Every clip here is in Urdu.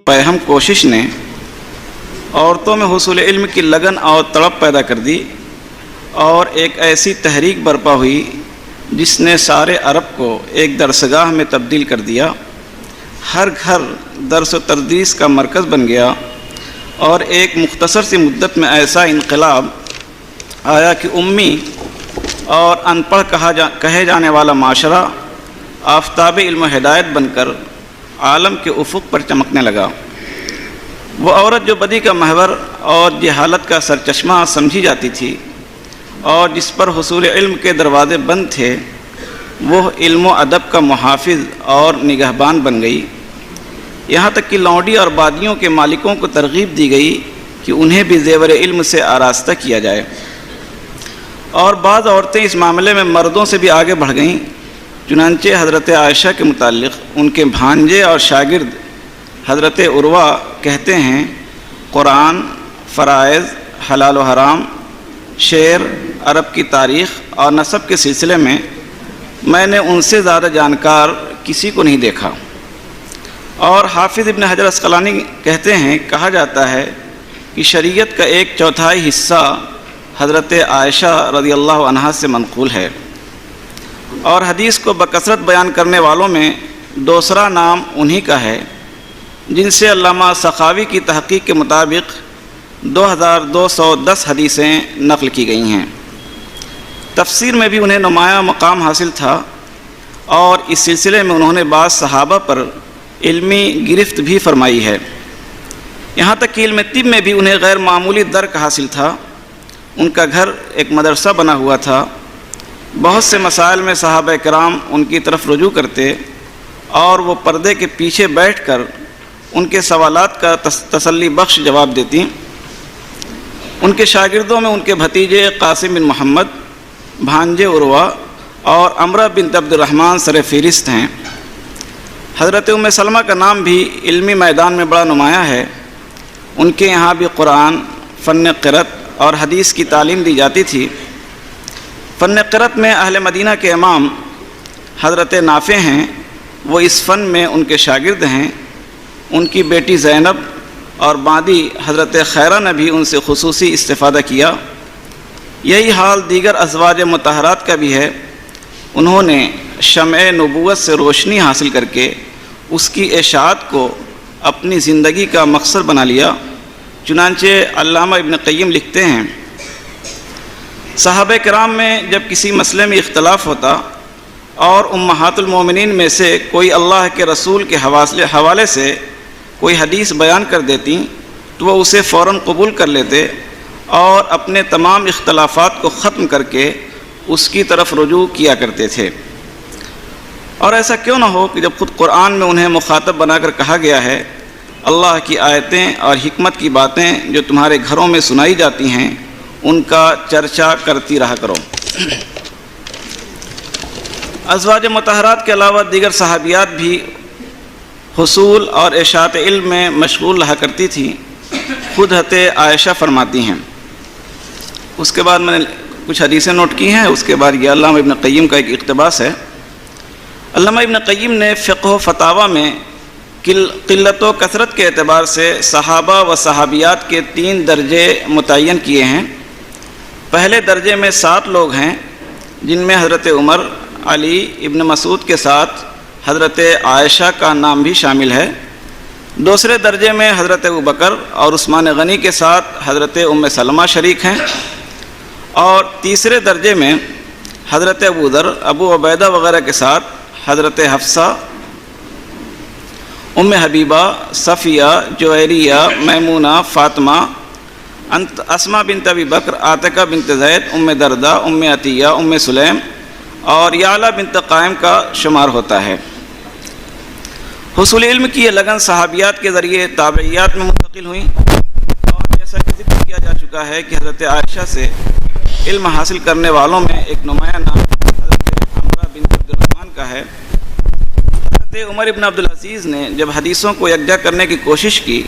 پیہم کوشش نے عورتوں میں حصول علم کی لگن اور تڑپ پیدا کر دی، اور ایک ایسی تحریک برپا ہوئی جس نے سارے عرب کو ایک درسگاہ میں تبدیل کر دیا۔ ہر گھر درس و تدریس کا مرکز بن گیا، اور ایک مختصر سی مدت میں ایسا انقلاب آیا کہ امی اور ان پڑھ کہے جانے والا معاشرہ آفتاب علم و ہدایت بن کر عالم کے افق پر چمکنے لگا۔ وہ عورت جو بدی کا محور اور جہالت کا سرچشمہ سمجھی جاتی تھی اور جس پر حصول علم کے دروازے بند تھے، وہ علم و ادب کا محافظ اور نگہبان بن گئی۔ یہاں تک کہ لونڈی اور بادیوں کے مالکوں کو ترغیب دی گئی کہ انہیں بھی زیور علم سے آراستہ کیا جائے، اور بعض عورتیں اس معاملے میں مردوں سے بھی آگے بڑھ گئیں۔ چنانچہ حضرت عائشہ کے متعلق ان کے بھانجے اور شاگرد حضرت عروہ کہتے ہیں، قرآن، فرائض، حلال و حرام، شعر، عرب کی تاریخ اور نسب کے سلسلے میں نے ان سے زیادہ جانکار کسی کو نہیں دیکھا۔ اور حافظ ابن حجر عسقلانی کہتے ہیں، کہا جاتا ہے کہ شریعت کا 1/4 حصہ حضرت عائشہ رضی اللہ عنہا سے منقول ہے، اور حدیث کو بکثرت بیان کرنے والوں میں دوسرا نام انہی کا ہے، جن سے علامہ سخاوی کی تحقیق کے مطابق 2210 حدیثیں نقل کی گئی ہیں۔ تفسیر میں بھی انہیں نمایاں مقام حاصل تھا، اور اس سلسلے میں انہوں نے بعض صحابہ پر علمی گرفت بھی فرمائی ہے۔ یہاں تک کہ علم طب میں بھی انہیں غیر معمولی درک حاصل تھا۔ ان کا گھر ایک مدرسہ بنا ہوا تھا۔ بہت سے مسائل میں صحابہ کرام ان کی طرف رجوع کرتے، اور وہ پردے کے پیچھے بیٹھ کر ان کے سوالات کا تسلی بخش جواب دیتی۔ ان کے شاگردوں میں ان کے بھتیجے قاسم بن محمد، بھانجے عروہ اور امرہ بنت عبد الرحمن سر فہرست ہیں۔ حضرت ام سلمہ کا نام بھی علمی میدان میں بڑا نمایاں ہے۔ ان کے یہاں بھی قرآن، فن قرأت اور حدیث کی تعلیم دی جاتی تھی۔ فن قرأت میں اہل مدینہ کے امام حضرت نافع ہیں، وہ اس فن میں ان کے شاگرد ہیں۔ ان کی بیٹی زینب اور باندی حضرت خیرہ نے بھی ان سے خصوصی استفادہ کیا۔ یہی حال دیگر ازواج مطہرات کا بھی ہے۔ انہوں نے شمع نبوت سے روشنی حاصل کر کے اس کی اشاعت کو اپنی زندگی کا مقصد بنا لیا۔ چنانچہ علامہ ابن قیم لکھتے ہیں، صحابہ کرام میں جب کسی مسئلے میں اختلاف ہوتا اور امہات المومنین میں سے کوئی اللہ کے رسول کے حوالے سے کوئی حدیث بیان کر دیتی تو وہ اسے فوراً قبول کر لیتے اور اپنے تمام اختلافات کو ختم کر کے اس کی طرف رجوع کیا کرتے تھے۔ اور ایسا کیوں نہ ہو کہ جب خود قرآن میں انہیں مخاطب بنا کر کہا گیا ہے، اللہ کی آیتیں اور حکمت کی باتیں جو تمہارے گھروں میں سنائی جاتی ہیں ان کا چرچا کرتی رہا کرو۔ ازواج مطہرات کے علاوہ دیگر صحابیات بھی حصول اور اشاعت علم میں مشغول رہا کرتی تھیں۔ خود حضرت عائشہ فرماتی ہیں۔ اس کے بعد میں نے کچھ حدیثیں نوٹ کی ہیں، اس کے بعد یہ علامہ ابن قیم کا ایک اقتباس ہے۔ علامہ ابن قیم نے فقہ و فتاویٰ میں قلت و کثرت کے اعتبار سے صحابہ و صحابیات کے 3 درجے متعین کیے ہیں۔ پہلے درجے میں 7 لوگ ہیں، جن میں حضرت عمر، علی، ابن مسعود کے ساتھ حضرت عائشہ کا نام بھی شامل ہے۔ دوسرے درجے میں حضرت ابوبکر اور عثمان غنی کے ساتھ حضرت ام سلمہ شریک ہیں، اور تیسرے درجے میں حضرت ابو ذر، ابو عبیدہ وغیرہ کے ساتھ حضرت حفصہ، ام حبیبہ، صفیہ، جویریہ، میمونہ، فاطمہ، اسماء بنت ابی بکر، عاتقہ بنت زید، ام دردہ، ام عطیہ، ام سلیم اور یعلا بنت قائم کا شمار ہوتا ہے۔ حصول علم کی یہ لگن صحابیات کے ذریعے تابعیات میں منتقل ہوئیں، اور جیسا کہ ذکر کیا جا چکا ہے کہ حضرت عائشہ سے علم حاصل کرنے والوں میں ایک نمایاں نام حضرت امرہ بنت عبد الرحمن کا ہے۔ حضرت عمر ابن عبدالعزیز نے جب حدیثوں کو یکجا کرنے کی کوشش کی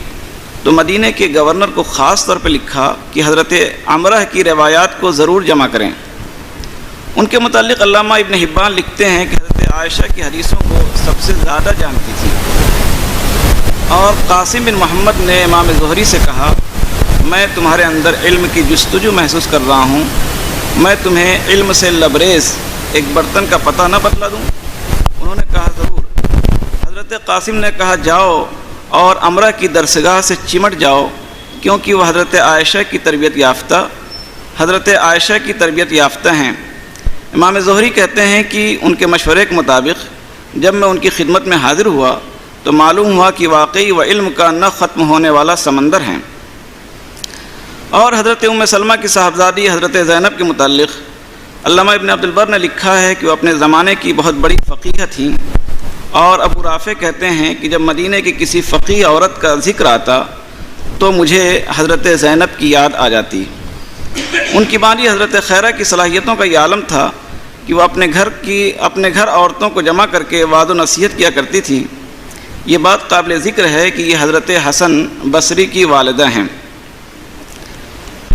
تو مدینہ کے گورنر کو خاص طور پر لکھا کہ حضرت امرہ کی روایات کو ضرور جمع کریں۔ ان کے متعلق علامہ ابن حبان لکھتے ہیں کہ حضرت عائشہ کی حدیثوں کو سب سے زیادہ جانتی تھی۔ اور قاسم بن محمد نے امام زہری سے کہا میں تمہارے اندر علم کی جستجو محسوس کر رہا ہوں، میں تمہیں علم سے لبریز ایک برتن کا پتہ نہ بتلا دوں؟ انہوں نے کہا ضرور۔ حضرت قاسم نے کہا جاؤ اور امرہ کی درسگاہ سے چمٹ جاؤ، کیونکہ وہ حضرت عائشہ کی تربیت یافتہ ہیں۔ امام زہری کہتے ہیں کہ ان کے مشورے کے مطابق جب میں ان کی خدمت میں حاضر ہوا تو معلوم ہوا کہ واقعی وہ علم کا نہ ختم ہونے والا سمندر ہیں۔ اور حضرت ام سلمہ کی صاحبزادی حضرت زینب کے متعلق علامہ ابن عبد البر نے لکھا ہے کہ وہ اپنے زمانے کی بہت بڑی فقیہ تھیں، اور ابو رافع کہتے ہیں کہ جب مدینہ کی کسی فقیہ عورت کا ذکر آتا تو مجھے حضرت زینب کی یاد آ جاتی۔ ان کی بانی حضرت خیرہ کی صلاحیتوں کا یہ عالم تھا کہ وہ اپنے گھر عورتوں کو جمع کر کے وعظ و نصیحت کیا کرتی تھیں۔ یہ بات قابل ذکر ہے کہ یہ حضرت حسن بصری کی والدہ ہیں۔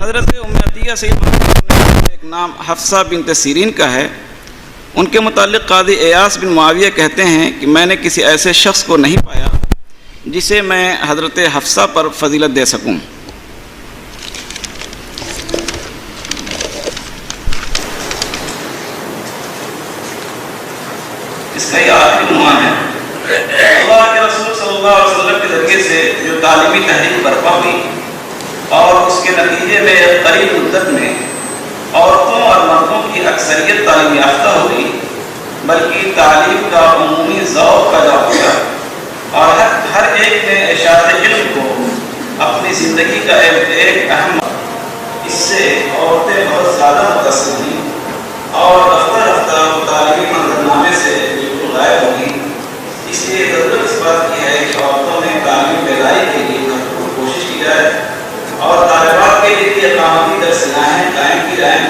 حضرت ام عطیہ سے ایک نام حفصہ بنت سیرین کا ہے۔ ان کے متعلق قاضی ایاس بن معاویہ کہتے ہیں کہ میں نے کسی ایسے شخص کو نہیں پایا جسے میں حضرت حفصہ پر فضیلت دے سکوں۔ اس کا یہ آخری عنوان ہے، اللہ کے رسول صلی اللہ علیہ وسلم کے ذریعے سے جو تعلیمی تحریک برپا ہوئی اور اس کے نتیجے میں قریب مدت میں عورتوں اور مردوں کی اکثریت تعلیم یافتہ ہو گئی، بلکہ تعلیم کا عمومی ذوق پیدا ہو گیا اور ہر ایک نے اشاعت علم کو اپنی زندگی کا ایک اہم، اس سے عورتیں بہت زیادہ متاثر ہوئیں اور رفتہ رفتہ تعلیمی منظرنامے سے بالکل غائب ہوگی۔ اس لیے ضرورت اس بات کی ہے کہ عورتوں میں تعلیم بیداری کے لیے بھرپور کوشش کی جائے اور طالبات کے لیے اقامتی درسگاہیں قائم کی جائیں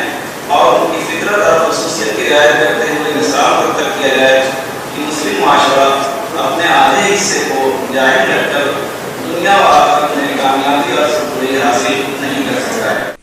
اور ان کی فطرت اور خصوصیت کی رعایت کرتے ہوئے نصاب تک کیا جائے کہ مسلم معاشرہ اپنے آدھے حصے کو جاہل رکھ کر دنیا و آخرت میں کامیابی اور سکون حاصل نہیں کر سکتا ہے۔